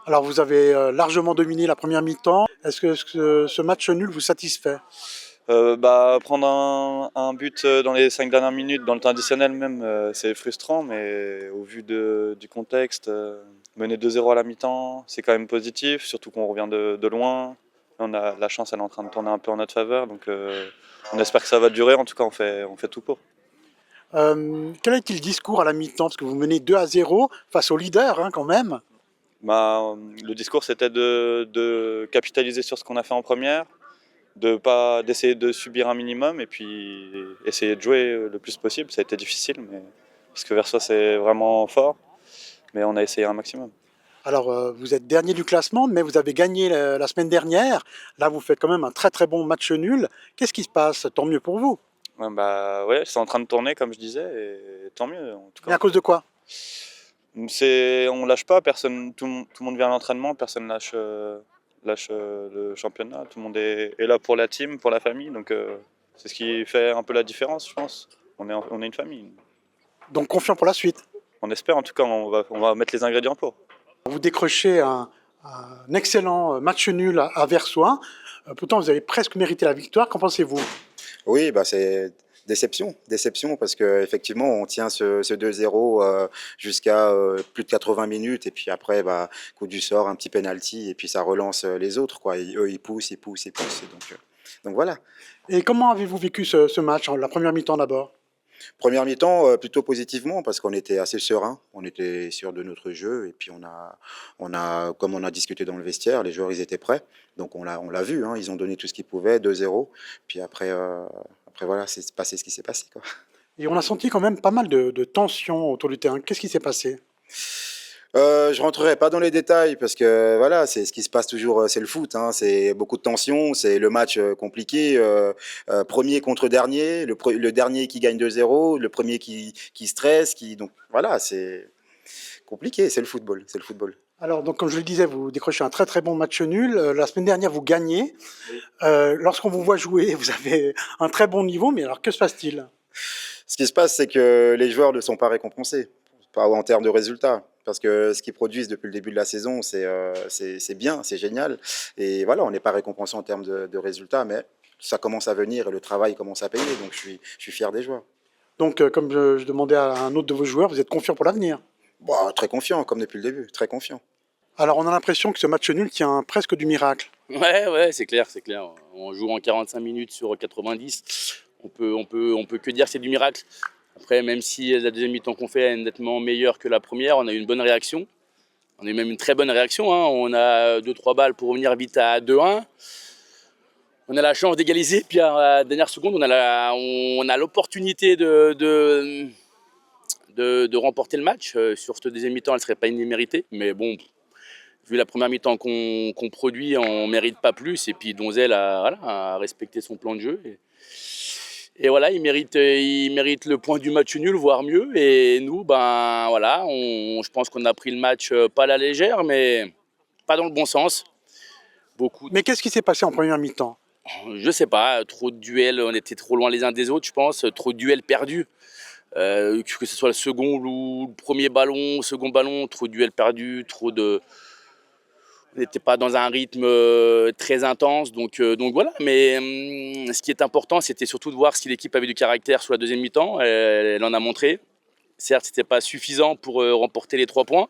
Alors vous avez largement dominé la première mi-temps. Est-ce que ce match nul vous satisfait? Prendre un but dans les 5 dernières minutes, dans le temps additionnel même, c'est frustrant, mais au vu du contexte, mener 2-0 à la mi-temps, c'est quand même positif, surtout qu'on revient de loin. On a la chance, elle est en train de tourner un peu en notre faveur, donc on espère que ça va durer. En tout cas, on fait tout pour. Quel a été le discours à la mi-temps? Parce que vous menez 2-0 face au leader hein, quand même. Le discours, c'était de capitaliser sur ce qu'on a fait en première, d'essayer de subir un minimum et puis essayer de jouer le plus possible. Ça a été difficile, mais parce que Versoix c'est vraiment fort, mais on a essayé un maximum. Alors vous êtes dernier du classement, mais vous avez gagné la semaine dernière. Là vous faites quand même un très très bon match nul. Qu'est-ce qui se passe? Tant mieux pour vous. Ouais, c'est en train de tourner comme je disais, et tant mieux en tout Mais cas. à cause de quoi? On lâche pas, personne, tout le monde vient à l'entraînement, personne lâche le championnat, tout le monde est là pour la team, pour la famille, donc c'est ce qui fait un peu la différence, je pense. On est une famille. Donc confiant pour la suite. On espère en tout cas, on va mettre les ingrédients pour. Vous décrochez un excellent match nul à Versoix. Pourtant vous avez presque mérité la victoire. Qu'en pensez-vous? Oui, bah c'est déception parce que effectivement on tient ce 2-0 jusqu'à plus de 80 minutes et puis après bah coup du sort, un petit penalty et puis ça relance les autres quoi. Eux ils poussent, et donc voilà. Et comment avez-vous vécu ce match, la première mi-temps d'abord? Première mi-temps plutôt positivement parce qu'on était assez serein, on était sûr de notre jeu et puis on a comme on a discuté dans le vestiaire, les joueurs ils étaient prêts donc on l'a vu, hein, ils ont donné tout ce qu'ils pouvaient 2-0 puis après voilà c'est passé ce qui s'est passé quoi. Et on a senti quand même pas mal de tension autour du terrain. Qu'est-ce qui s'est passé? Je rentrerai pas dans les détails parce que voilà, c'est ce qui se passe toujours, c'est le foot, hein, c'est beaucoup de tension, c'est le match compliqué, 1er contre dernier, le dernier qui gagne 2-0, le premier qui stresse, donc voilà, c'est compliqué, c'est le football, c'est le football. Alors, donc, comme je le disais, vous décrochez un très très bon match nul. La semaine dernière, vous gagnez. Lorsqu'on vous voit jouer, vous avez un très bon niveau, mais alors que se passe-t-il? Ce qui se passe, c'est que les joueurs ne sont pas récompensés, pas en termes de résultats. Parce que ce qu'ils produisent depuis le début de la saison, c'est bien, c'est génial. Et voilà, on n'est pas récompensé en termes de résultats, mais ça commence à venir et le travail commence à payer. Donc je suis fier des joueurs. Donc, comme je demandais à un autre de vos joueurs, vous êtes confiant pour l'avenir. Bon, très confiant, comme depuis le début, très confiant. Alors, on a l'impression que ce match nul tient presque du miracle. Ouais, ouais, c'est clair, c'est clair. On joue en 45 minutes sur 90. On peut que dire que c'est du miracle. Après, même si la deuxième mi-temps qu'on fait est nettement meilleure que la première, on a eu une bonne réaction. On a eu même une très bonne réaction, hein. On a 2-3 balles pour revenir vite à 2-1. On a la chance d'égaliser, puis à la dernière seconde, on a l'opportunité de remporter le match. Sur cette deuxième mi-temps, elle ne serait pas inéméritée. Mais bon, vu la première mi-temps qu'on produit, on ne mérite pas plus. Et puis Donzel a respecté son plan de jeu. Et voilà, il mérite le point du match nul, voire mieux. Et nous, ben voilà, je pense qu'on a pris le match pas à la légère, mais pas dans le bon sens. Mais qu'est-ce qui s'est passé en première mi-temps? Je sais pas, trop de duels, on était trop loin les uns des autres, je pense. Trop de duels perdus. Que ce soit le second ou le premier ballon, second ballon, trop de duels perdus, on n'était pas dans un rythme très intense, donc voilà. Mais ce qui est important, c'était surtout de voir si l'équipe avait du caractère sur la deuxième mi-temps. Elle en a montré. Certes, c'était pas suffisant pour remporter les 3 points.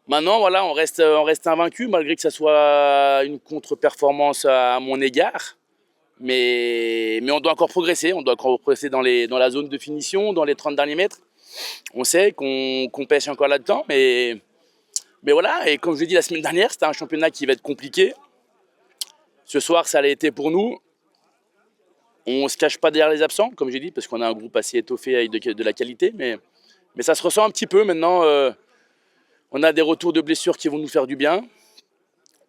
Maintenant, voilà, on reste invaincu, malgré que ça soit une contre-performance à mon égard. Mais on doit encore progresser. On doit encore progresser dans la zone de finition, dans les 30 derniers mètres. On sait qu'on pêche encore là-dedans, mais voilà, et comme je l'ai dit la semaine dernière, c'était un championnat qui va être compliqué. Ce soir, ça l'a été pour nous. On ne se cache pas derrière les absents, comme j'ai dit, parce qu'on a un groupe assez étoffé avec de la qualité, mais ça se ressent un petit peu maintenant. On a des retours de blessures qui vont nous faire du bien.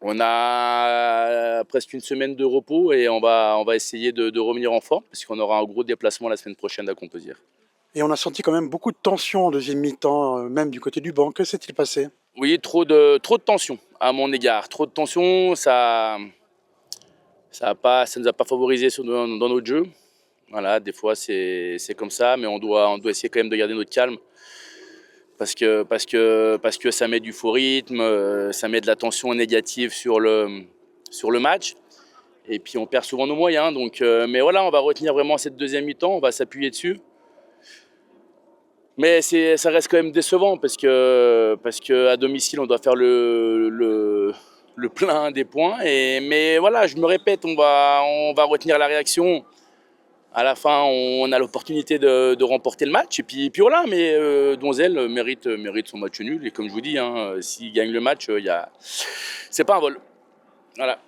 On a presque une semaine de repos et on va essayer de revenir en forme, parce qu'on aura un gros déplacement la semaine prochaine à Composières. Et on a senti quand même beaucoup de tension en deuxième mi-temps, même du côté du banc. Que s'est-il passé? Oui, trop de tension à mon égard. Trop de tension, ça nous a pas favorisé dans notre jeu. Voilà, des fois c'est comme ça, mais on doit essayer quand même de garder notre calme parce que ça met du faux rythme, ça met de la tension négative sur le match. Et puis on perd souvent nos moyens. Donc, mais voilà, on va retenir vraiment cette deuxième mi-temps, on va s'appuyer dessus. Mais ça reste quand même décevant parce que à domicile, on doit faire le plein des points. Mais voilà, je me répète, on va retenir la réaction. À la fin, on a l'opportunité de remporter le match. Et puis voilà, mais Donzelle mérite son match nul. Et comme je vous dis, hein, s'il gagne le match, c'est pas un vol. Voilà.